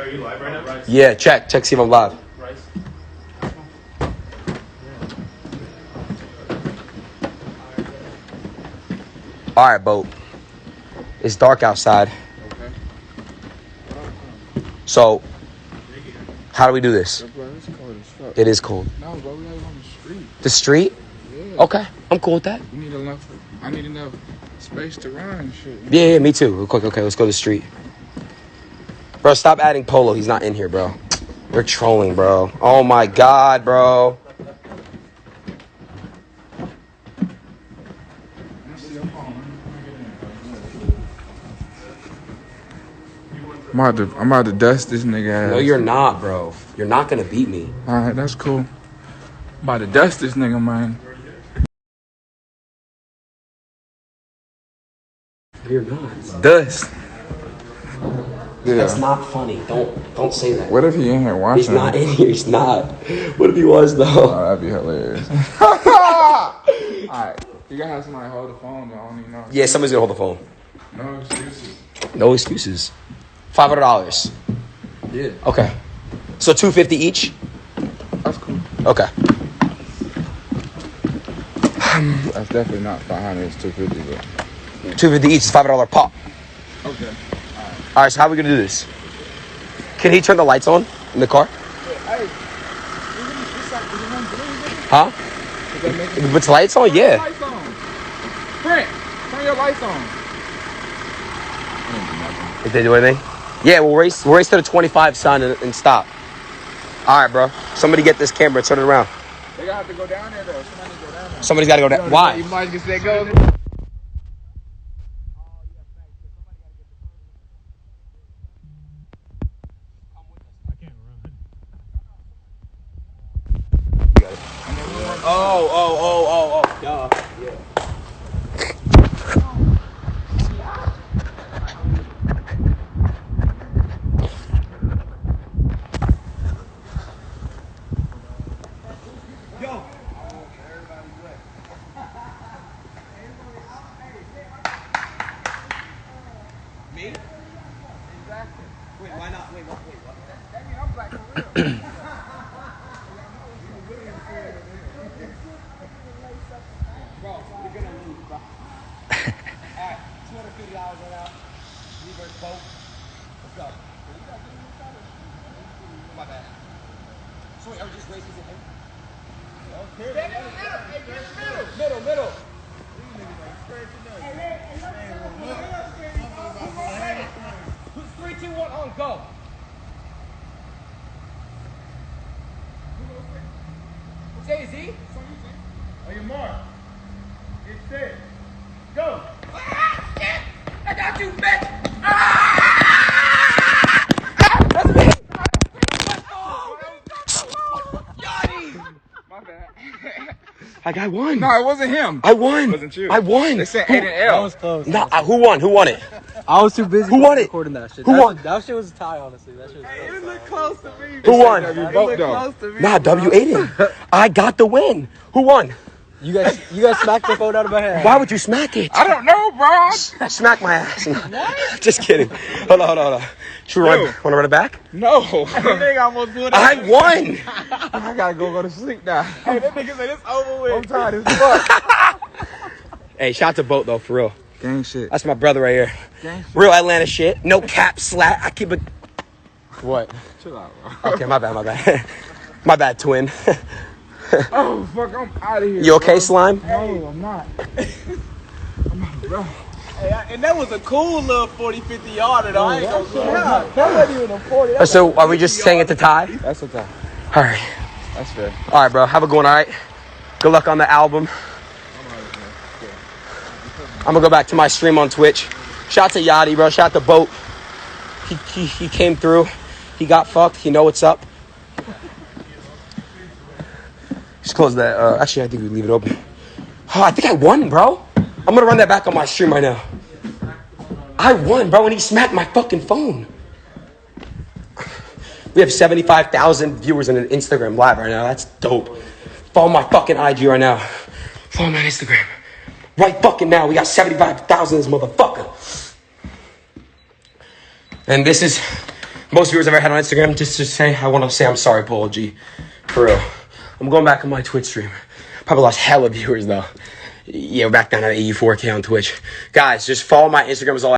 Are you live right now? Yeah, check, see if I'm live. All right, boat. It's dark outside. Okay. So, how do we do this? Bro, it's cold as fuck. It is cold. No, bro, we gotta go on the street. The street? Yeah. Okay, I'm cool with that. We need enough. I need enough space to run and shit. Yeah, me too. Real quick, okay, let's go to the street. Bro, stop adding Polo. He's not in here, bro. We're trolling, bro. Oh my God, bro. I'm about to dust this nigga ass. No, you're not, bro. You're not gonna beat me. Alright, that's cool. I'm about to dust this nigga, man. You're not. Dust. Yeah. That's not funny. Don't say that. What if he in here watching? He's not in here. He's not. What if he was though? Oh, that'd be hilarious. Alright, you gotta have somebody hold the phone. I don't even know. Yeah, somebody's gonna hold the phone. No excuses. No excuses. $500. Yeah. Okay. So $250 each. That's cool. Okay. That's definitely not 500. It's 250, but. $250 each is $5 pop. Okay. All right. So how are we gonna do this? Can he turn the lights on in the car? Hey. Huh? With lights on? Yeah. Lights on. Brent, turn your lights on. Did they do anything? Yeah, we'll race to the 25 sign and stop. All right, bro. Somebody get this camera. Turn it around. They gotta have to go down there though. Somebody go down there. Somebody's got to go down. Why? You might just say go. Oh. Duh. Yeah. Me? Exactly. Wait, why not? Wait, what? That mean I'm black for real. Bro, you're gonna lose, bro. Alright, $250 right now. Reverse boat. Let's go. My bad. So wait, are we just racing it in? Stand in the middle. Hey, get in the middle. Middle. Who's 3, 2, 1, on, go. Jay-Z? On your mark. Get set. Go. Ah, shit! I got you, bitch! Ah! That's me! Yachty! My bad. I won. No, it wasn't him. I won. It wasn't you. I won. They said Aiden L. That was close. No, who won? Who won it? I was too busy Who won it? recording that shit. Who won? That shit was a tie, honestly. That shit was close. It looked close to me. Who won? You both though. Nah, W Aiden. I got the win. Who won? You guys smacked the phone out of my hand. Why would you smack it? I don't know, bro. Smack my ass. Just kidding. Hold on. Should we want to run it back? No. That nigga almost blew it. I won. I gotta go to sleep now. Hey, that nigga said it's over with. I'm tired as fuck. Hey, shout out to Boat though, for real. Gang shit. That's my brother right here. Gang shit. Real Atlanta shit. No cap, slat. I keep it. What? Chill out, bro. Okay, my bad. My bad, twin. Oh, fuck, I'm out of here. You okay, Slime? No, I'm not. Bro. Hey, and that was a cool little 40-50 yarder though. I ain't gonna go. That wasn't even a 40. So, are we just saying it to tie? That's okay. All right. That's fair. All right, bro. Have a good one, all right? Good luck on the album. I'm going to go back to my stream on Twitch. Shout out to Yachty, bro. Shout out to Boat. He came through. He got fucked. He know what's up. Just close that. Actually, I think we leave it open. Oh, I think I won, bro. I'm going to run that back on my stream right now. I won, bro, and he smacked my fucking phone. We have 75,000 viewers on Instagram Live right now. That's dope. Follow my fucking IG right now. Follow my Instagram. Right fucking now. We got 75,000 of this motherfucker. And this is most viewers I've ever had on Instagram. Just to say, I want to say I'm sorry, Paul G. For real. I'm going back on my Twitch stream. Probably lost hella viewers though. Yeah, we're back down at 84K on Twitch. Guys, just follow my Instagram is all